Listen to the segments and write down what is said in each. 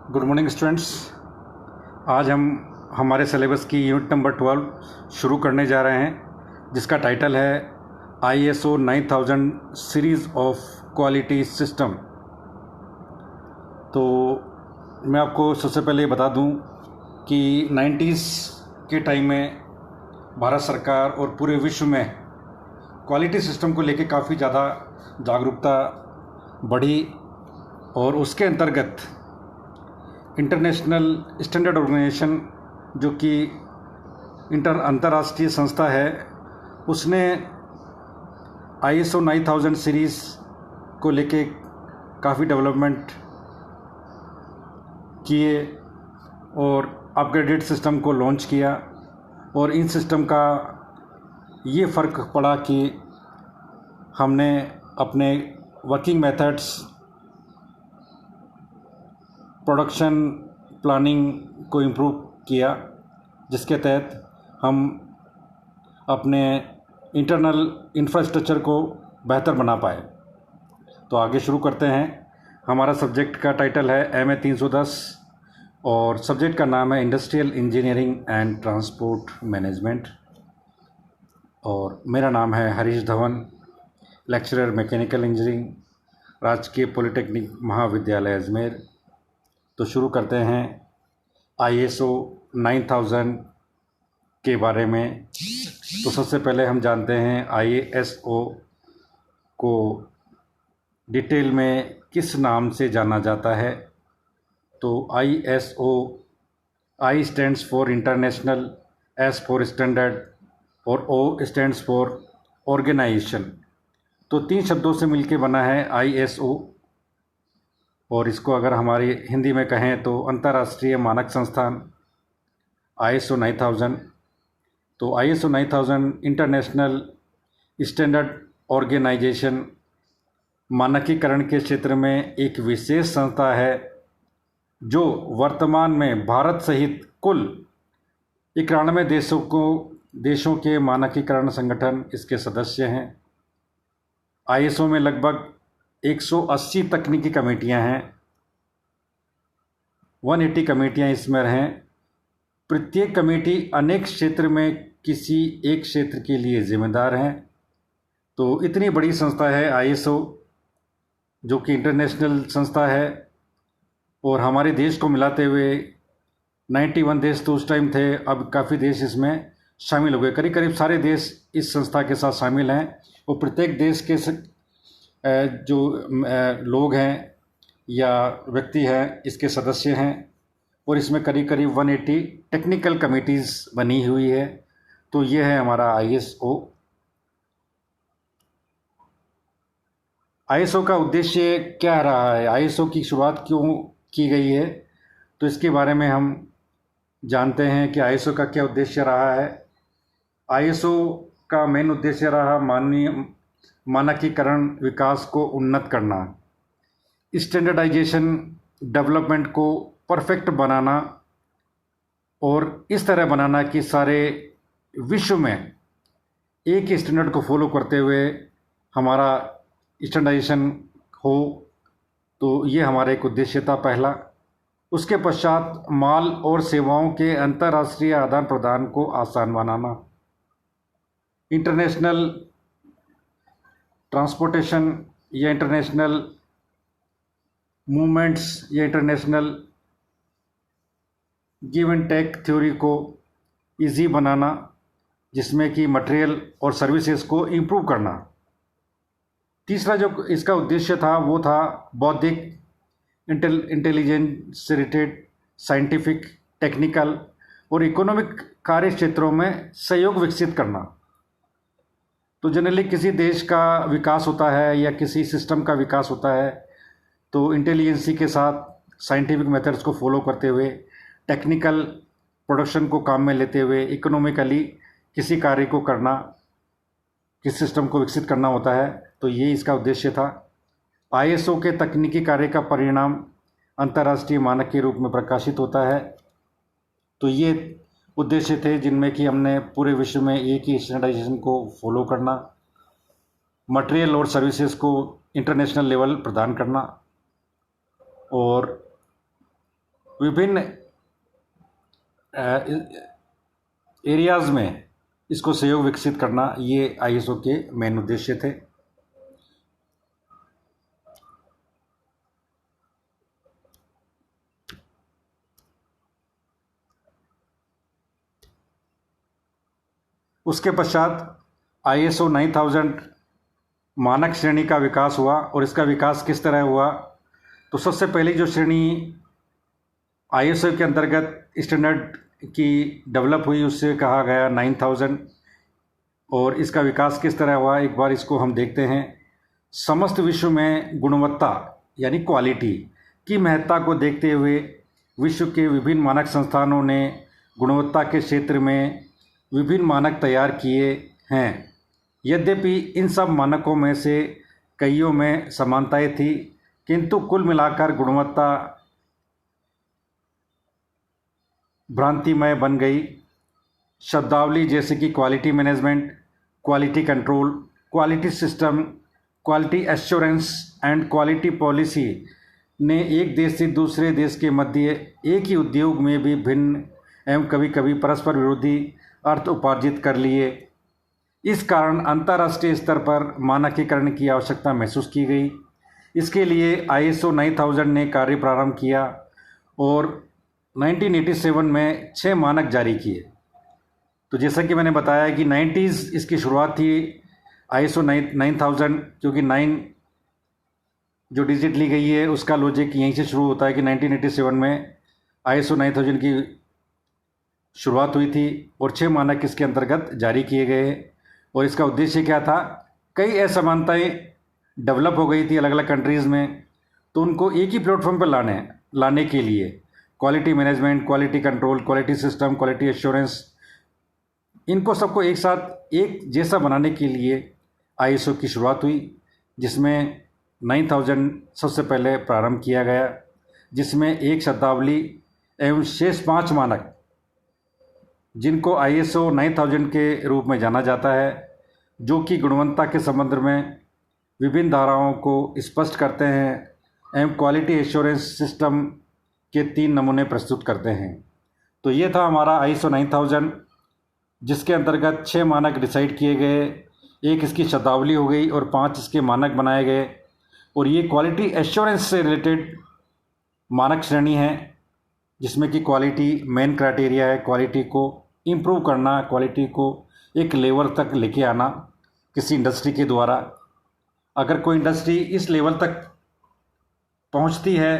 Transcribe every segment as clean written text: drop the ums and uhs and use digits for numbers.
Good morning students. आज हम हमारे सिलेबस की यूनिट नंबर 12 शुरू करने जा रहे हैं, जिसका टाइटल है ISO 9000 series of quality system. तो मैं आपको सबसे पहले ये बता दूं कि 90s के टाइम में भारत सरकार और पूरे विश्व में क्वालिटी सिस्टम को लेके काफ़ी ज़्यादा जागरूकता बढ़ी और उसके अंतर्गत इंटरनेशनल स्टैंडर्ड ऑर्गेनाइजेशन, जो कि अंतर्राष्ट्रीय संस्था है, उसने ISO 9000 सीरीज़ को लेके काफ़ी डेवलपमेंट किए और अपग्रेडेड सिस्टम को लॉन्च किया। और इन सिस्टम का ये फ़र्क पड़ा कि हमने अपने वर्किंग मेथड्स, प्रोडक्शन प्लानिंग को इम्प्रूव किया, जिसके तहत हम अपने इंटरनल इंफ्रास्ट्रक्चर को बेहतर बना पाए। तो आगे शुरू करते हैं। हमारा सब्जेक्ट का टाइटल है MA 310 और सब्जेक्ट का नाम है industrial engineering and transport management. और मेरा नाम है Harish Dhawan, lecturer mechanical engineering, राजकीय पॉलिटेक्निक महाविद्यालय अजमेर। तो शुरू करते हैं ISO 9000 के बारे में। तो सबसे पहले हम जानते हैं ISO को डिटेल में किस नाम से जाना जाता है। तो ISO, I stands for international, S for standard और O स्टैंड्स फॉर ऑर्गेनाइजेशन। तो 3 शब्दों से मिलके बना है ISO। और इसको अगर हमारी हिंदी में कहें तो अंतर्राष्ट्रीय मानक संस्थान ISO 9000। तो ISO 9000 इंटरनेशनल स्टैंडर्ड ऑर्गेनाइजेशन मानकीकरण के क्षेत्र में एक विशेष संस्था है, जो वर्तमान में भारत सहित कुल 91 देशों के मानकीकरण संगठन इसके सदस्य हैं। ISO में लगभग 180 तकनीकी कमेटियां हैं, 180 कमेटियां इसमें हैं। प्रत्येक कमेटी अनेक क्षेत्र में किसी एक क्षेत्र के लिए जिम्मेदार हैं। तो इतनी बड़ी संस्था है ISO, जो कि इंटरनेशनल संस्था है। और हमारे देश को मिलाते हुए 91 देश तो उस टाइम थे, अब काफ़ी देश इसमें शामिल हो गए। करीब करीब सारे देश इस संस्था के साथ शामिल हैं। और प्रत्येक देश के जो लोग हैं या व्यक्ति हैं, इसके सदस्य हैं। और इसमें करीब करीब 180 टेक्निकल कमिटीज़ बनी हुई है। तो ये है हमारा ISO। ISO का उद्देश्य क्या रहा है, ISO की शुरुआत क्यों की गई है, तो इसके बारे में हम जानते हैं कि ISO का क्या उद्देश्य रहा है। ISO का मेन उद्देश्य रहा मानकीकरण विकास को उन्नत करना, स्टैंडर्डाइजेशन डेवलपमेंट को परफेक्ट बनाना और इस तरह बनाना कि सारे विश्व में एक ही स्टैंडर्ड को फॉलो करते हुए हमारा स्टैंडर्डाइजेशन हो। तो ये हमारा एक उद्देश्य था पहला। उसके पश्चात माल और सेवाओं के अंतर्राष्ट्रीय आदान प्रदान को आसान बनाना, इंटरनेशनल ट्रांसपोर्टेशन या इंटरनेशनल मूवमेंट्स या international give and take theory को इजी बनाना, जिसमें कि मटेरियल और सर्विसेज को इम्प्रूव करना। तीसरा जो इसका उद्देश्य था वो था बौद्धिक, इंटेलिजेंस से रिलेटेड, साइंटिफिक, टेक्निकल और इकोनॉमिक कार्य क्षेत्रों में सहयोग विकसित करना। तो जनरली किसी देश का विकास होता है या किसी सिस्टम का विकास होता है, तो इंटेलिजेंसी के साथ साइंटिफिक मेथड्स को फॉलो करते हुए, टेक्निकल प्रोडक्शन को काम में लेते हुए, इकोनॉमिकली किसी कार्य को करना, किस सिस्टम को विकसित करना होता है। तो ये इसका उद्देश्य था। ISO के तकनीकी कार्य का परिणाम अंतर्राष्ट्रीय मानक के रूप में प्रकाशित होता है। तो ये उद्देश्य थे जिनमें कि हमने पूरे विश्व में एक ही स्टैंडर्डाइजेशन को फॉलो करना, मटेरियल और सर्विसेज को इंटरनेशनल लेवल प्रदान करना और विभिन्न एरियाज़ में इसको सहयोग विकसित करना, ये आईएसओ के मेन उद्देश्य थे। उसके पश्चात आईएसओ 9000 मानक श्रेणी का विकास हुआ। और इसका विकास किस तरह हुआ? तो सबसे पहली जो श्रेणी आईएसओ के अंतर्गत स्टैंडर्ड की डेवलप हुई उससे कहा गया 9000। और इसका विकास किस तरह हुआ, एक बार इसको हम देखते हैं। समस्त विश्व में गुणवत्ता यानी क्वालिटी की महत्ता को देखते हुए विश्व के विभिन्न मानक संस्थानों ने गुणवत्ता के क्षेत्र में विभिन्न मानक तैयार किए हैं। यद्यपि इन सब मानकों में से कईयों में समानताएं थी, किंतु कुल मिलाकर गुणवत्ता भ्रांतिमय बन गई। शब्दावली जैसे कि quality management, quality control, quality system, quality assurance and quality policy ने एक देश से दूसरे देश के मध्य एक ही उद्योग में भी भिन्न एवं कभी कभी परस्पर विरोधी अर्थ उपार्जित कर लिए। इस कारण अंतर्राष्ट्रीय स्तर पर मानकीकरण की आवश्यकता महसूस की गई। इसके लिए आईएसओ 9000 ने कार्य प्रारंभ किया और 1987 में 6 मानक जारी किए। तो जैसा कि मैंने बताया कि 90s इसकी शुरुआत थी आईएसओ 9000, क्योंकि 9 जो डिजिट ली गई है उसका लॉजिक यहीं से शुरू होता है कि 1987 में आईएसओ 9000 की शुरुआत हुई थी और 6 मानक इसके अंतर्गत जारी किए गए। और इसका उद्देश्य क्या था? कई असमानताएं डेवलप हो गई थी अलग अलग कंट्रीज़ में, तो उनको एक ही प्लेटफॉर्म पर लाने के लिए quality management, quality control, quality system, quality assurance, इनको सबको एक साथ एक जैसा बनाने के लिए आईएसओ की शुरुआत हुई, जिसमें 9000 सबसे पहले प्रारंभ किया गया, जिसमें एक शब्दावली एवं शेष 5 मानक जिनको आईएसओ 9000 के रूप में जाना जाता है, जो कि गुणवत्ता के संबंध में विभिन्न धाराओं को स्पष्ट करते हैं एवं क्वालिटी एश्योरेंस सिस्टम के 3 नमूने प्रस्तुत करते हैं। तो ये था हमारा आईएसओ 9000, जिसके अंतर्गत 6 मानक डिसाइड किए गए, एक इसकी शब्दावली हो गई और 5 इसके मानक बनाए गए। और ये क्वालिटी एश्योरेंस से रिलेटेड मानक श्रेणी है, जिसमें कि क्वालिटी मेन क्राइटेरिया है, क्वालिटी को इम्प्रूव करना, क्वालिटी को एक लेवल तक लेके आना किसी इंडस्ट्री के द्वारा। अगर कोई इंडस्ट्री इस लेवल तक पहुंचती है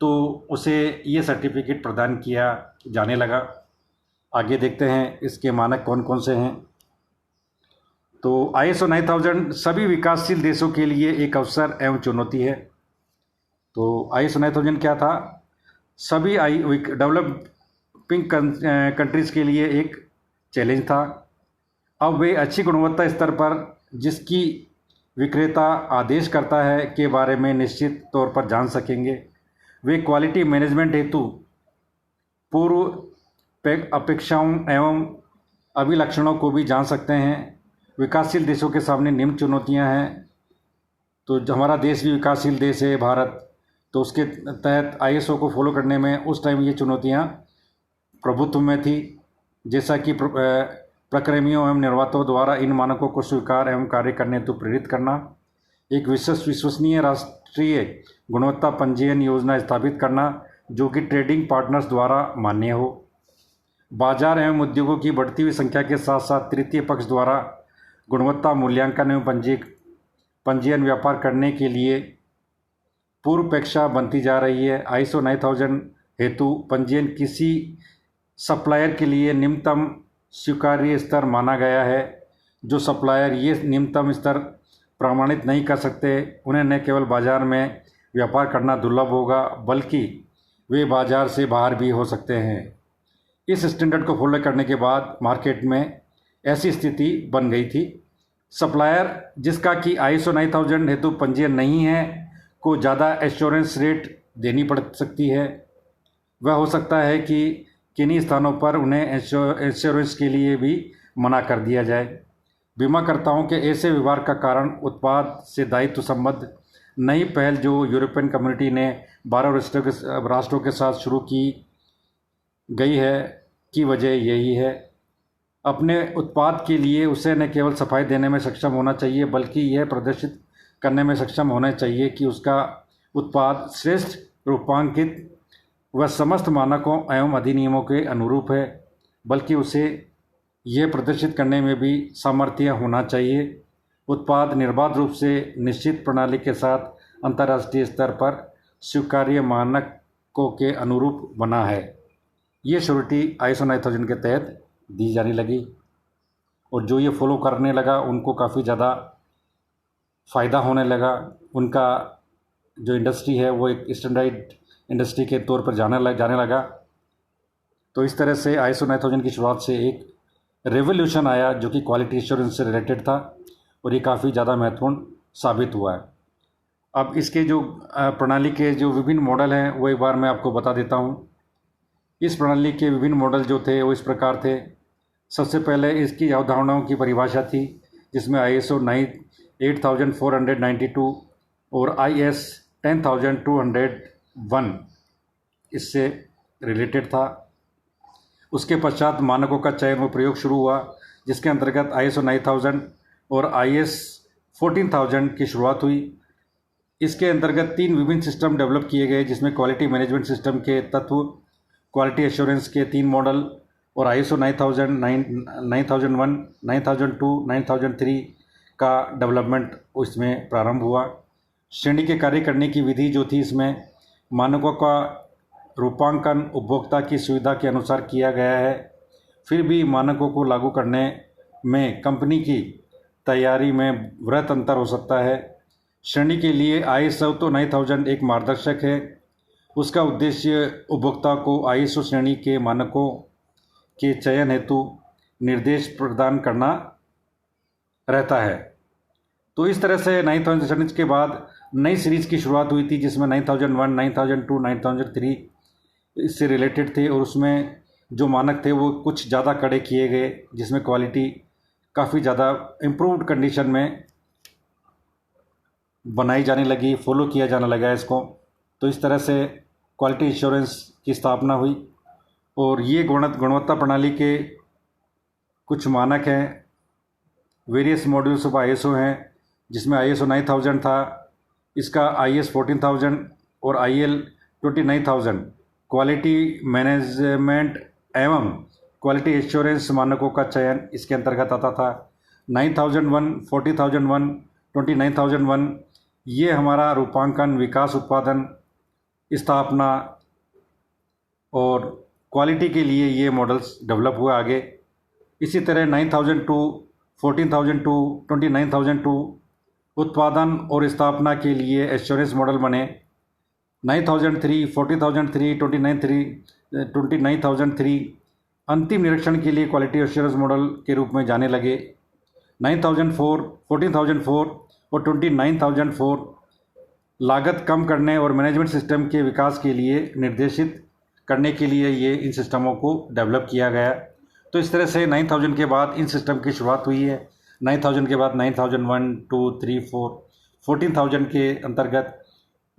तो उसे ये सर्टिफिकेट प्रदान किया जाने लगा। आगे देखते हैं इसके मानक कौन कौन से हैं। तो आईएसओ 9000 सभी विकासशील देशों के लिए एक अवसर एवं चुनौती है। तो आईएसओ 9000 क्या था? सभी डेवलपिंग कंट्रीज़ के लिए एक चैलेंज था। अब वे अच्छी गुणवत्ता स्तर पर जिसकी विक्रेता आदेश करता है के बारे में निश्चित तौर पर जान सकेंगे। वे क्वालिटी मैनेजमेंट हेतु पूर्व अपेक्षाओं एवं अभिलक्षणों को भी जान सकते हैं। विकासशील देशों के सामने निम्न चुनौतियां हैं। तो हमारा देश भी विकासशील देश है भारत, तो उसके तहत आईएसओ को फॉलो करने में उस टाइम ये चुनौतियां प्रभुत्व में थी, जैसा कि प्रक्रमियों एवं निर्माताओं द्वारा इन मानकों को स्वीकार एवं कार्य करने हेतु प्रेरित करना, एक विश्वसनीय राष्ट्रीय गुणवत्ता पंजीयन योजना स्थापित करना जो कि ट्रेडिंग पार्टनर्स द्वारा मान्य हो, बाजार एवं उद्योगों की बढ़ती हुई संख्या के साथ साथ तृतीय पक्ष द्वारा गुणवत्ता मूल्यांकन एवं पंजीयन व्यापार करने के लिए पूर्वापेक्षा बनती जा रही है। आईएसओ 9000 हेतु पंजीयन किसी सप्लायर के लिए निम्नतम स्वीकार्य स्तर माना गया है। जो सप्लायर ये निम्नतम स्तर प्रमाणित नहीं कर सकते, उन्हें न केवल बाजार में व्यापार करना दुर्लभ होगा, बल्कि वे बाजार से बाहर भी हो सकते हैं। इस स्टैंडर्ड को फॉलो करने के बाद मार्केट में ऐसी स्थिति बन गई थी। सप्लायर जिसका कि आईएसओ 9000 हेतु पंजीयन नहीं है को ज़्यादा एश्योरेंस रेट देनी पड़ सकती है। वह हो सकता है कि किन्हीं स्थानों पर उन्हें एश्योरेंस के लिए भी मना कर दिया जाए। बीमाकर्ताओं के ऐसे व्यवहार का कारण उत्पाद से दायित्व संबद्ध नई पहल जो यूरोपियन कम्युनिटी ने 12 राष्ट्रों के साथ शुरू की गई है की वजह यही है। अपने उत्पाद के लिए उसे न केवल सफाई देने में सक्षम होना चाहिए बल्कि यह प्रदर्शित करने में सक्षम होना चाहिए कि उसका उत्पाद श्रेष्ठ रूपांकित व समस्त मानकों एवं अधिनियमों के अनुरूप है, बल्कि उसे यह प्रदर्शित करने में भी सामर्थ्य होना चाहिए उत्पाद निर्बाध रूप से निश्चित प्रणाली के साथ अंतर्राष्ट्रीय स्तर पर स्वीकार्य मानकों के अनुरूप बना है। ये श्योरिटी ISO 9000 के तहत दी जाने लगी और जो ये फॉलो करने लगा उनको काफ़ी ज़्यादा फ़ायदा होने लगा। उनका जो इंडस्ट्री है वो एक स्टैंडर्ड इंडस्ट्री के तौर पर जाने लगा। तो इस तरह से ISO 9000 की शुरुआत से एक रेवोल्यूशन आया जो कि क्वालिटी एश्योरेंस से रिलेटेड था और ये काफ़ी ज़्यादा महत्वपूर्ण साबित हुआ है। अब इसके जो प्रणाली के जो विभिन्न मॉडल हैं वो एक बार मैं आपको बता देता हूँ। इस प्रणाली के विभिन्न मॉडल जो थे वो इस प्रकार थे। सबसे पहले इसकी अवधारणाओं की परिभाषा थी जिसमें ISO 8492 और IS 10201 इससे रिलेटेड था। उसके पश्चात मानकों का चयन व प्रयोग शुरू हुआ जिसके अंतर्गत ISO 9000 और IS 14000 की शुरुआत हुई। इसके अंतर्गत 3 विभिन्न सिस्टम डेवलप किए गए जिसमें क्वालिटी मैनेजमेंट सिस्टम के तत्व, क्वालिटी एश्योरेंस के 3 मॉडल और ISO 9000, 9001, 9002, 9003 का डेवलपमेंट इसमें प्रारंभ हुआ। श्रेणी के कार्य करने की विधि जो थी इसमें मानकों का रूपांकन उपभोक्ता की सुविधा के अनुसार किया गया है। फिर भी मानकों को लागू करने में कंपनी की तैयारी में वृहत अंतर हो सकता है। श्रेणी के लिए ISO 9000 एक मार्गदर्शक है। उसका उद्देश्य उपभोक्ता को ISO श्रेणी के मानकों के चयन हेतु निर्देश प्रदान करना रहता है। तो इस तरह से 9000 के बाद नई सीरीज़ की शुरुआत हुई थी जिसमें 9001, 9002, 9003 इससे रिलेटेड थे और उसमें जो मानक थे वो कुछ ज़्यादा कड़े किए गए जिसमें क्वालिटी काफ़ी ज़्यादा इम्प्रूव्ड कंडीशन में बनाई जाने लगी, फॉलो किया जाने लगा इसको। तो इस तरह से क्वालिटी इंश्योरेंस की स्थापना हुई और ये गुणवत्ता प्रणाली के कुछ मानक हैं। वेरियस मॉड्यूल्स ऑफ ISO हैं जिसमें ISO 9000 था, इसका IS 14000 और IL 29000 क्वालिटी मैनेजमेंट एवं क्वालिटी एश्योरेंस मानकों का चयन इसके अंतर्गत आता था। 9001, 40001, 29001 ये हमारा रूपांकन, विकास, उत्पादन, स्थापना और क्वालिटी के लिए ये मॉडल्स डेवलप हुए आगे। इसी तरह 9002, 14002, 29002 उत्पादन और स्थापना के लिए एश्योरेंस मॉडल बने। 9003, 40003, 29003 अंतिम निरीक्षण के लिए क्वालिटी एश्योरेंस मॉडल के रूप में जाने लगे। 9004, 14004 और 29004 लागत कम करने और मैनेजमेंट सिस्टम के विकास के लिए निर्देशित करने के लिए ये इन सिस्टमों को डेवलप किया गया। तो इस तरह से 9000 के बाद इन सिस्टम की शुरुआत हुई है। 9000 के बाद 9001, 2, 3, 4, 14000 के अंतर्गत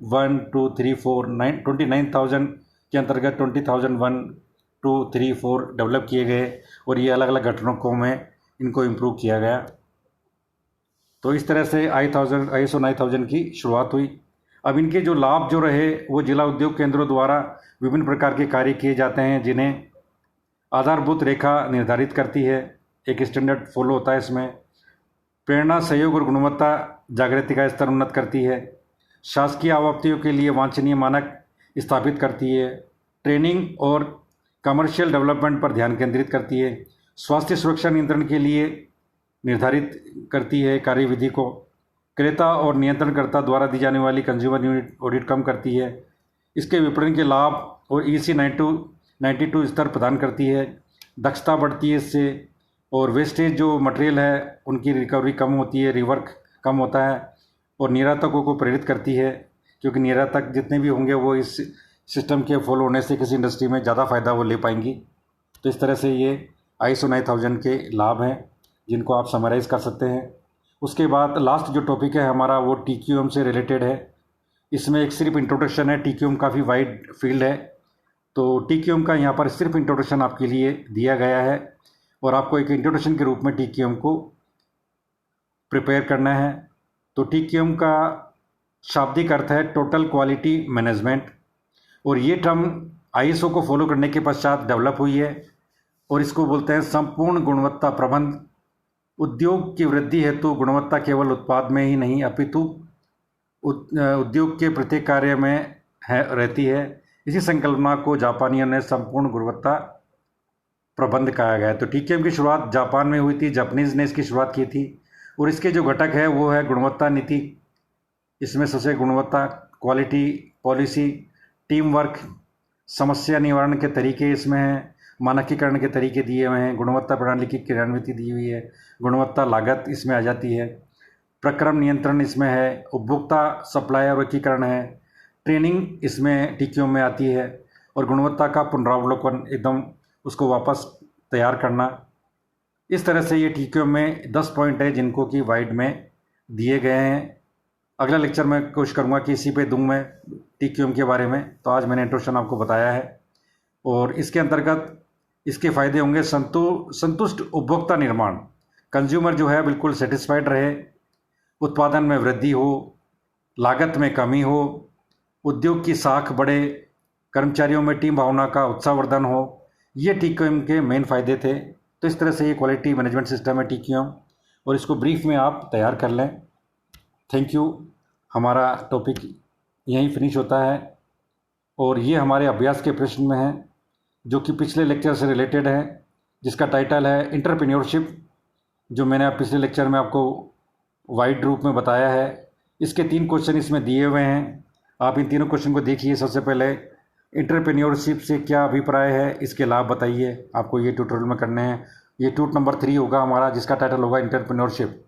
1, 2, 3, 4, 29000 के अंतर्गत 20001, 2, 3, 4 डेवलप किए गए और ये अलग अलग घटकों में इनको इम्प्रूव किया गया। तो इस तरह से ISO 9000 की शुरुआत हुई। अब इनके जो लाभ जो रहे वो जिला उद्योग केंद्रों द्वारा विभिन्न प्रकार के कार्य किए जाते हैं जिन्हें आधारभूत रेखा निर्धारित करती है। एक स्टैंडर्ड फॉलो होता है इसमें। प्रेरणा, सहयोग और गुणवत्ता जागृति का स्तर उन्नत करती है। शासकीय आवाप्तियों के लिए वांछनीय मानक स्थापित करती है। ट्रेनिंग और कमर्शियल डेवलपमेंट पर ध्यान केंद्रित करती है। स्वास्थ्य सुरक्षा नियंत्रण के लिए निर्धारित करती है कार्यविधि को। क्रेता और नियंत्रणकर्ता द्वारा दी जाने वाली कंज्यूमर यूनिट ऑडिट कम करती है। इसके विपणन के लाभ और EC 92 स्तर प्रदान करती है। दक्षता बढ़ती है इससे और वेस्टेज जो मटेरियल है उनकी रिकवरी कम होती है, रिवर्क कम होता है और निर्यातकों को प्रेरित करती है क्योंकि निर्यातक जितने भी होंगे वो इस सिस्टम के फॉलो होने से किसी इंडस्ट्री में ज़्यादा फ़ायदा वो ले पाएंगी। तो इस तरह से ये ISO 9000 के लाभ हैं जिनको आप समराइज़ कर सकते हैं। उसके बाद लास्ट जो टॉपिक है हमारा वो TQM से रिलेटेड है। इसमें एक सिर्फ इंट्रोडक्शन है, TQM काफ़ी वाइड फील्ड है, तो TQM का यहाँ पर सिर्फ इंट्रोडक्शन आपके लिए दिया गया है और आपको एक इंट्रोडक्शन के रूप में TQM को प्रिपेयर करना है। तो TQM का शाब्दिक अर्थ है टोटल क्वालिटी मैनेजमेंट, और ये टर्म ISO को फॉलो करने के पश्चात डेवलप हुई है और इसको बोलते हैं संपूर्ण गुणवत्ता प्रबंध। उद्योग की वृद्धि हेतु गुणवत्ता केवल उत्पाद में ही नहीं अपितु उद्योग के प्रत्येक कार्य में रहती है। इसी संकल्पना को जापानियों ने संपूर्ण गुणवत्ता प्रबंध कहा गया है। तो TQM की शुरुआत जापान में हुई थी, जापानीज़ ने इसकी शुरुआत की थी और इसके जो घटक है वो है गुणवत्ता नीति। इसमें सबसे गुणवत्ता, क्वालिटी, पॉलिसी, टीम वर्क, समस्या निवारण के तरीके इसमें हैं, मानकीकरण के तरीके दिए हुए हैं, गुणवत्ता प्रणाली की क्रियान्विति दी हुई है, गुणवत्ता लागत इसमें आ जाती है, प्रक्रम नियंत्रण इसमें है, उपभोक्ता सप्लायर वर्गीकरण है, ट्रेनिंग इसमें TQM में आती है और गुणवत्ता का पुनरावलोकन, एकदम उसको वापस तैयार करना। इस तरह से ये TQM में 10 पॉइंट है जिनको कि वाइड में दिए गए हैं। अगला लेक्चर में कोशिश करूँगा कि इसी पे दूँ मैं TQM के बारे में। तो आज मैंने इंट्रोडक्शन आपको बताया है और इसके अंतर्गत इसके फ़ायदे होंगे संतुष्ट उपभोक्ता निर्माण, कंज्यूमर जो है बिल्कुल सेटिस्फाइड रहे, उत्पादन में वृद्धि हो, लागत में कमी हो, उद्योग की साख बढ़े, कर्मचारियों में टीम भावना का उत्साहवर्धन हो। ये TQM के मेन फ़ायदे थे। तो इस तरह से ये क्वालिटी मैनेजमेंट सिस्टम है TQM, और इसको ब्रीफ में आप तैयार कर लें। Thank you. हमारा टॉपिक यहीं फिनिश होता है और ये हमारे अभ्यास के प्रश्न में है जो कि पिछले लेक्चर से रिलेटेड है, जिसका टाइटल है एंटरप्रेन्योरशिप, जो मैंने आप पिछले लेक्चर में आपको वाइड रूप में बताया है। इसके 3 क्वेश्चन इसमें दिए हुए हैं, आप इन तीनों क्वेश्चन को देखिए। सबसे पहले एंटरप्रेन्योरशिप से क्या अभिप्राय है, इसके लाभ बताइए, आपको ये ट्यूटोरियल में करने हैं। ये टूट नंबर 3 होगा हमारा, जिसका टाइटल होगा एंटरप्रेन्योरशिप।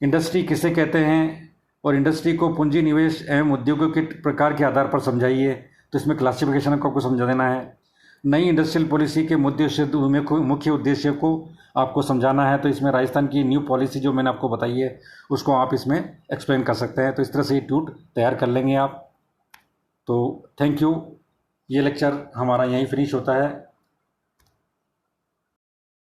इंडस्ट्री किसे कहते हैं और इंडस्ट्री को पूंजी निवेश एवं उद्योगों के प्रकार के आधार पर समझाइए। तो इसमें क्लासिफिकेशन को आपको समझा देना है। नई इंडस्ट्रियल पॉलिसी के मुख्य उद्देश्य को आपको समझाना है। तो इसमें राजस्थान की न्यू पॉलिसी जो मैंने आपको बताई है उसको आप इसमें एक्सप्लेन कर सकते हैं। तो इस तरह से ये ट्यूट तैयार कर लेंगे आप। तो थैंक यू। ये लेक्चर हमारा यहीं फिनिश होता है।